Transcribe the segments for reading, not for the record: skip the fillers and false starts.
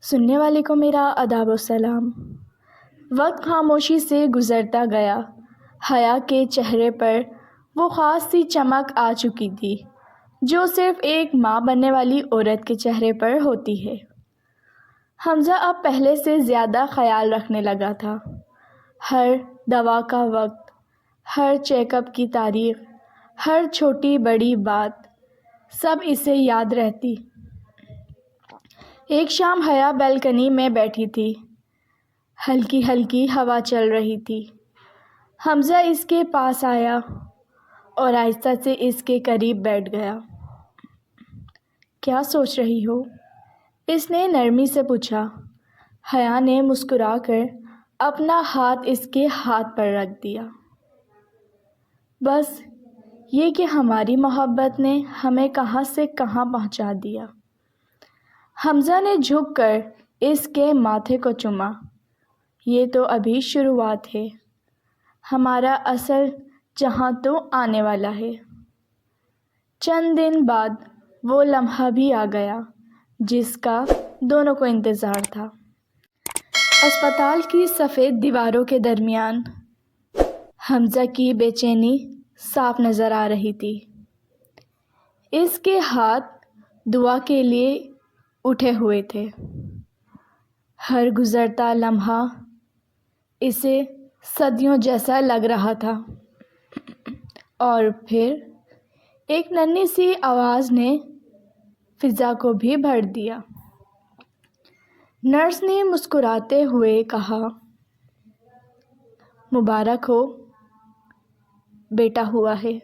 سننے والے کو میرا آداب و سلام۔ وقت خاموشی سے گزرتا گیا۔ حیا کے چہرے پر وہ خاص سی چمک آ چکی تھی جو صرف ایک ماں بننے والی عورت کے چہرے پر ہوتی ہے۔ حمزہ اب پہلے سے زیادہ خیال رکھنے لگا تھا۔ ہر دوا کا وقت، ہر چیک اپ کی تاریخ، ہر چھوٹی بڑی بات سب اسے یاد رہتی۔ ایک شام حیا بالکنی میں بیٹھی تھی۔ ہلکی ہلکی ہوا چل رہی تھی۔ حمزہ اس کے پاس آیا اور آہستہ سے اس کے قریب بیٹھ گیا۔ کیا سوچ رہی ہو؟ اس نے نرمی سے پوچھا۔ حیا نے مسکرا کر اپنا ہاتھ اس کے ہاتھ پر رکھ دیا۔ بس یہ کہ ہماری محبت نے ہمیں کہاں سے کہاں پہنچا دیا۔ حمزہ نے جھک کر اس کے ماتھے کو چوما۔ یہ تو ابھی شروعات ہے، ہمارا اصل جہاں تو آنے والا ہے۔ چند دن بعد وہ لمحہ بھی آ گیا جس کا دونوں کو انتظار تھا۔ اسپتال کی سفید دیواروں کے درمیان حمزہ کی بے چینی صاف نظر آ رہی تھی۔ اس کے ہاتھ دعا کے لیے اٹھے ہوئے تھے۔ ہر گزرتا لمحہ اسے صدیوں جیسا لگ رہا تھا۔ اور پھر ایک ننھی سی آواز نے فضا کو بھی بھر دیا۔ نرس نے مسکراتے ہوئے کہا، مبارک ہو، بیٹا ہوا ہے۔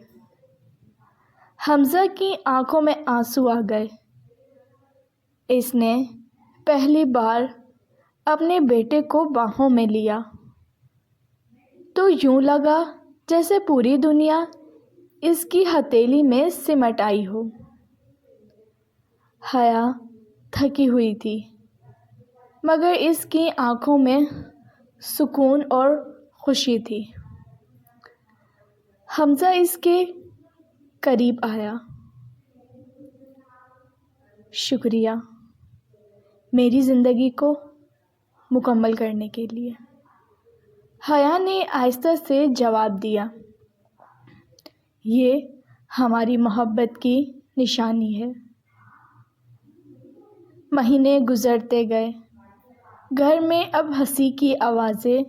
حمزہ کی آنکھوں میں آنسو آ گئے۔ اس نے پہلی بار اپنے بیٹے کو باہوں میں لیا تو یوں لگا جیسے پوری دنیا اس کی ہتھیلی میں سمٹ آئی ہو۔ حیا تھکی ہوئی تھی مگر اس کی آنکھوں میں سکون اور خوشی تھی۔ حمزہ اس کے قریب آیا۔ شکریہ میری زندگی کو مکمل کرنے کے لیے، حیا نے آہستہ سے جواب دیا۔ یہ ہماری محبت کی نشانی ہے۔ مہینے گزرتے گئے۔ گھر میں اب ہنسی کی آوازیں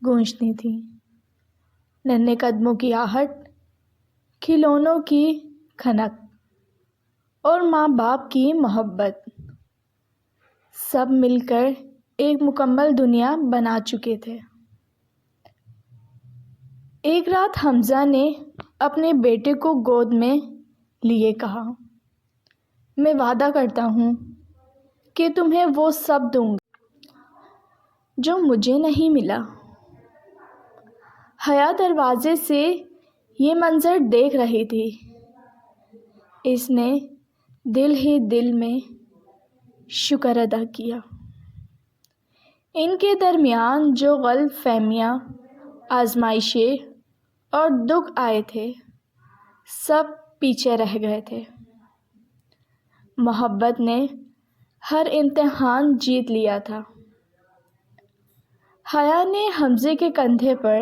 گونجتی تھیں، ننھے قدموں کی آہٹ، کھلونوں کی کھنک اور ماں باپ کی محبت سب مل کر ایک مکمل دنیا بنا چکے تھے۔ ایک رات حمزہ نے اپنے بیٹے کو گود میں لیے کہا، میں وعدہ کرتا ہوں کہ تمہیں وہ سب دوں گا جو مجھے نہیں ملا۔ حیا دروازے سے یہ منظر دیکھ رہی تھی۔ اس نے دل ہی دل میں شکر ادا کیا۔ ان کے درمیان جو غلط فہمیاں، آزمائشیں اور دکھ آئے تھے سب پیچھے رہ گئے تھے۔ محبت نے ہر امتحان جیت لیا تھا۔ حیا نے حمزے کے کندھے پر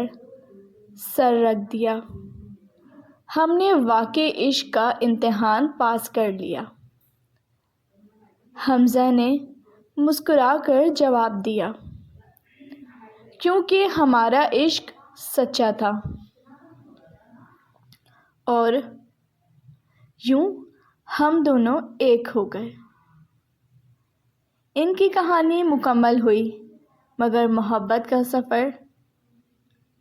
سر رکھ دیا۔ ہم نے واقعی عشق کا امتحان پاس کر لیا۔ حمزہ نے مسکرا کر جواب دیا، کیونکہ ہمارا عشق سچا تھا۔ اور یوں ہم دونوں ایک ہو گئے۔ ان کی کہانی مکمل ہوئی مگر محبت کا سفر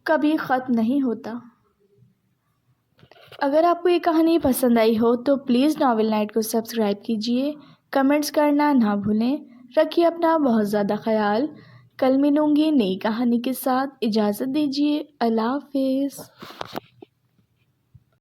کبھی ختم نہیں ہوتا۔ اگر آپ کو یہ کہانی پسند آئی ہو تو پلیز ناول نائٹ کو سبسکرائب کیجیے، کمنٹس کرنا نہ بھولیں۔ رکھیے اپنا بہت زیادہ خیال۔ کل ملوں گی نئی کہانی کے ساتھ۔ اجازت دیجیے۔ اللہ حافظ۔